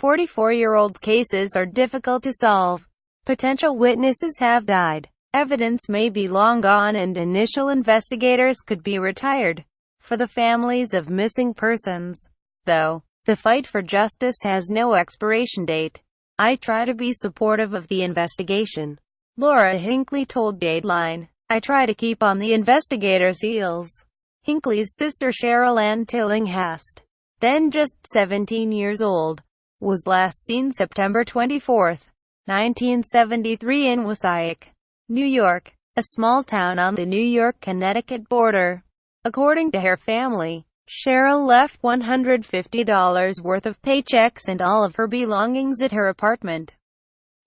44-year-old cases are difficult to solve. Potential witnesses have died. Evidence may be long gone and initial investigators could be retired. For the families of missing persons, though, the fight for justice has no expiration date. I try to be supportive of the investigation, Laura Hinckley told Dateline. I try to keep on the investigators' heels. Hinckley's sister Sheryl Ann Tillinghast, then just 17 years old, was last seen September 24, 1973 in Wassaic, New York, a small town on the New York-Connecticut border. According to her family, Sheryl left $150 worth of paychecks and all of her belongings at her apartment.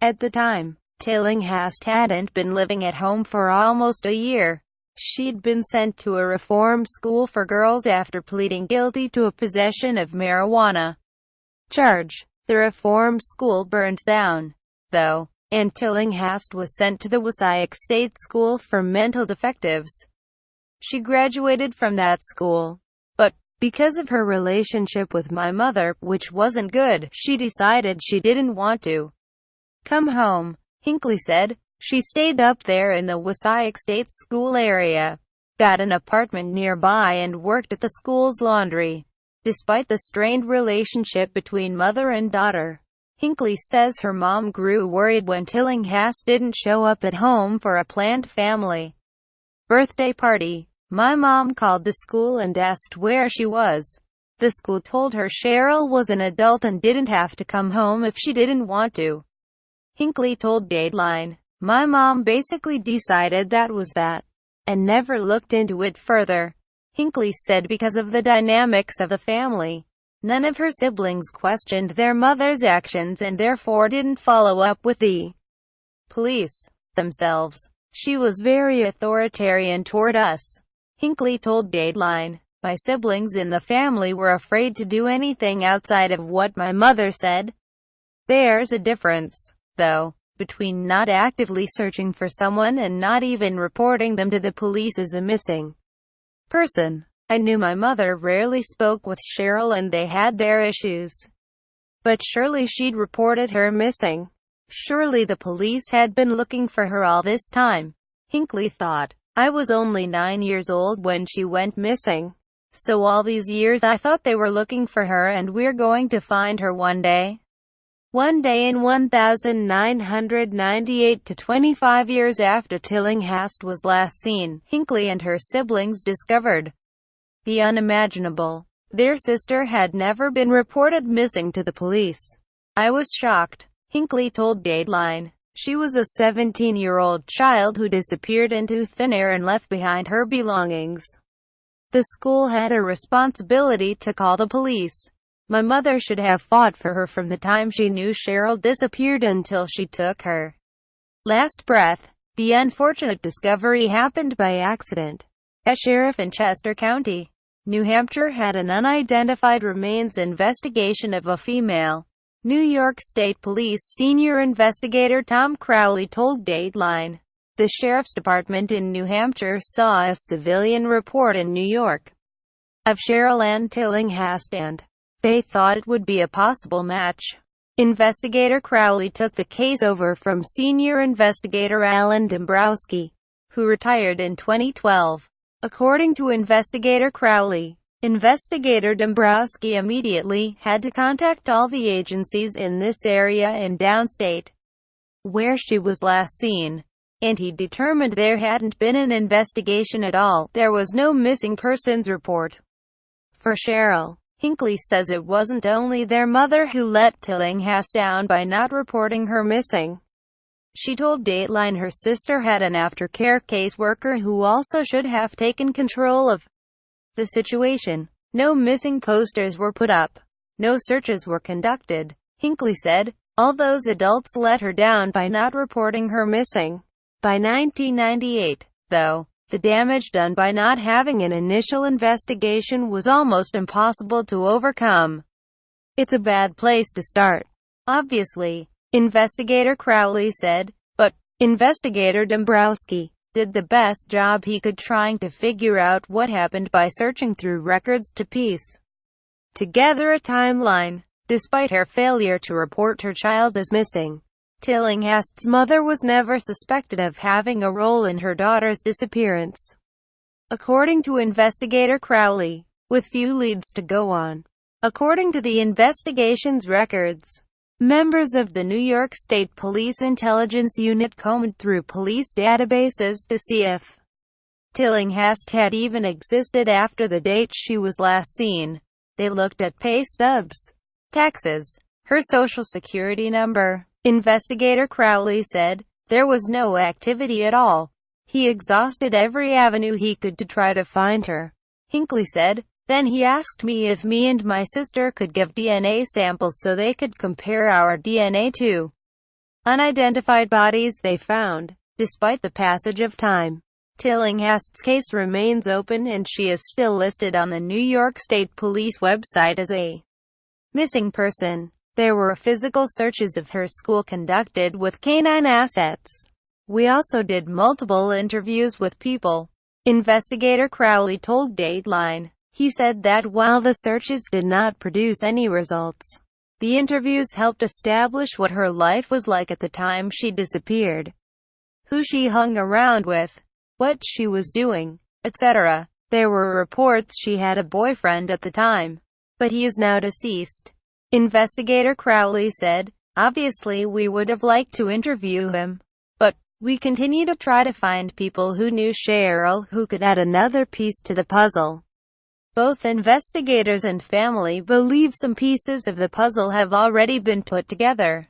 At the time, Tillinghast hadn't been living at home for almost a year. She'd been sent to a reform school for girls after pleading guilty to a possession of marijuana charge. The reform school burned down, though, and Tillinghast was sent to the Wassaic State School for Mental Defectives. She graduated from that school, but, because of her relationship with my mother, which wasn't good, she decided she didn't want to come home, Hinckley said. She stayed up there in the Wassaic State School area, got an apartment nearby and worked at the school's laundry. Despite the strained relationship between mother and daughter, Hinckley says her mom grew worried when Tillinghast didn't show up at home for a planned family birthday party. My mom called the school and asked where she was. The school told her Sheryl was an adult and didn't have to come home if she didn't want to. Hinckley told Dateline, "My mom basically decided that was that, and never looked into it further." Hinckley said because of the dynamics of the family, none of her siblings questioned their mother's actions and therefore didn't follow up with the police themselves. She was very authoritarian toward us. Hinckley told Dateline, "My siblings in the family were afraid to do anything outside of what my mother said." There's a difference, though, between not actively searching for someone and not even reporting them to the police as a missing person. I knew my mother rarely spoke with Sheryl and they had their issues. But surely she'd reported her missing. Surely the police had been looking for her all this time, Hinckley thought. I was only 9 years old when she went missing. So all these years I thought they were looking for her and we're going to find her one day. One day in 1998, to 25 years after Tillinghast was last seen, Hinckley and her siblings discovered the unimaginable. Their sister had never been reported missing to the police. I was shocked, Hinckley told Dateline. She was a 17-year-old child who disappeared into thin air and left behind her belongings. The school had a responsibility to call the police. My mother should have fought for her from the time she knew Sheryl disappeared until she took her last breath. The unfortunate discovery happened by accident. A sheriff in Chester County, New Hampshire had an unidentified remains investigation of a female. New York State Police senior investigator Tom Crowley told Dateline, the sheriff's department in New Hampshire saw a civilian report in New York of Sheryl Ann Tillinghast and they thought it would be a possible match. Investigator Crowley took the case over from senior investigator Alan Dombrowski, who retired in 2012. According to investigator Crowley, Investigator Dombrowski immediately had to contact all the agencies in this area and downstate, where she was last seen, and he determined there hadn't been an investigation at all. There was no missing persons report for Sheryl. Hinckley says it wasn't only their mother who let Tillinghast down by not reporting her missing. She told Dateline her sister had an aftercare caseworker who also should have taken control of the situation. No missing posters were put up. No searches were conducted, Hinckley said. All those adults let her down by not reporting her missing. By 1998, though, the damage done by not having an initial investigation was almost impossible to overcome. It's a bad place to start, obviously, Investigator Crowley said, but Investigator Dombrowski did the best job he could trying to figure out what happened by searching through records to piece together a timeline. despite her failure to report her child as missing. Tillinghast's mother was never suspected of having a role in her daughter's disappearance, according to investigator Crowley, with few leads to go on. According to the investigation's records, members of the New York State Police Intelligence Unit combed through police databases to see if Tillinghast had even existed after the date she was last seen. They looked at pay stubs, taxes, her social security number. Investigator Crowley said, "There was no activity at all. He exhausted every avenue he could to try to find her." Hinckley said, "Then he asked me if me and my sister could give DNA samples so they could compare our DNA to unidentified bodies they found." Despite the passage of time, Tillinghast's case remains open and she is still listed on the New York State Police website as a missing person. There were physical searches of her school conducted with canine assets. "We also did multiple interviews with people," investigator Crowley told Dateline. He said that while the searches did not produce any results, the interviews helped establish what her life was like at the time she disappeared, who she hung around with, what she was doing, etc. There were reports she had a boyfriend at the time, but he is now deceased. Investigator Crowley said, "Obviously we would have liked to interview him, but we continue to try to find people who knew Sheryl who could add another piece to the puzzle." Both investigators and family believe some pieces of the puzzle have already been put together.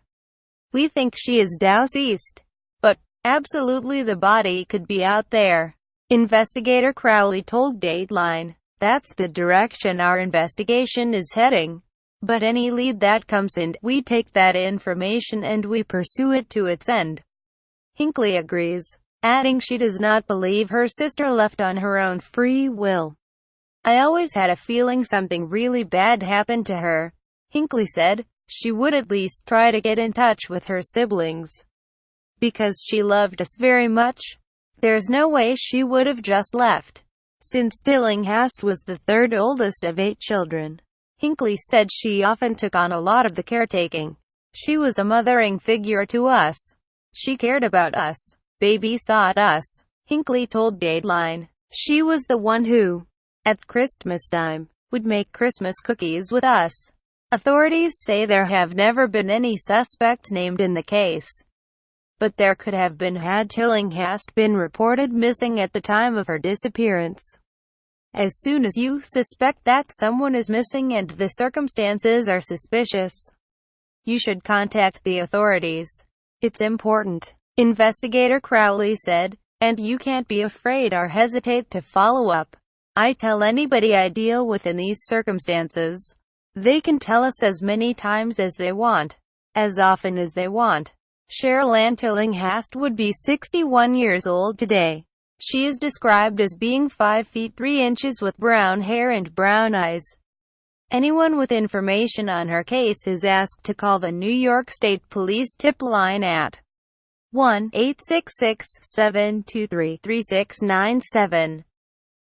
"We think she is deceased, but absolutely the body could be out there," investigator Crowley told Dateline. "That's the direction our investigation is heading. But any lead that comes in, we take that information and we pursue it to its end." Hinckley agrees, adding she does not believe her sister left on her own free will. "I always had a feeling something really bad happened to her," Hinckley said. "She would at least try to get in touch with her siblings, because she loved us very much. There's no way she would have just left." Since Tillinghast was the third oldest of 8 children, Hinckley said she often took on a lot of the caretaking. "She was a mothering figure to us. She cared about us, babysat us," Hinckley told Dateline. "She was the one who, at Christmas time, would make Christmas cookies with us." Authorities say there have never been any suspects named in the case, but there could have been had Tillinghast been reported missing at the time of her disappearance. As soon as you suspect that someone is missing and the circumstances are suspicious, you should contact the authorities. It's important, investigator Crowley said, and you can't be afraid or hesitate to follow up. "I tell anybody I deal with in these circumstances, they can tell us as many times as they want, as often as they want." Sheryl Ann Tillinghast would be 61 years old today. She is described as being 5 feet 3 inches with brown hair and brown eyes. Anyone with information on her case is asked to call the New York State Police tip line at 1-866-723-3697.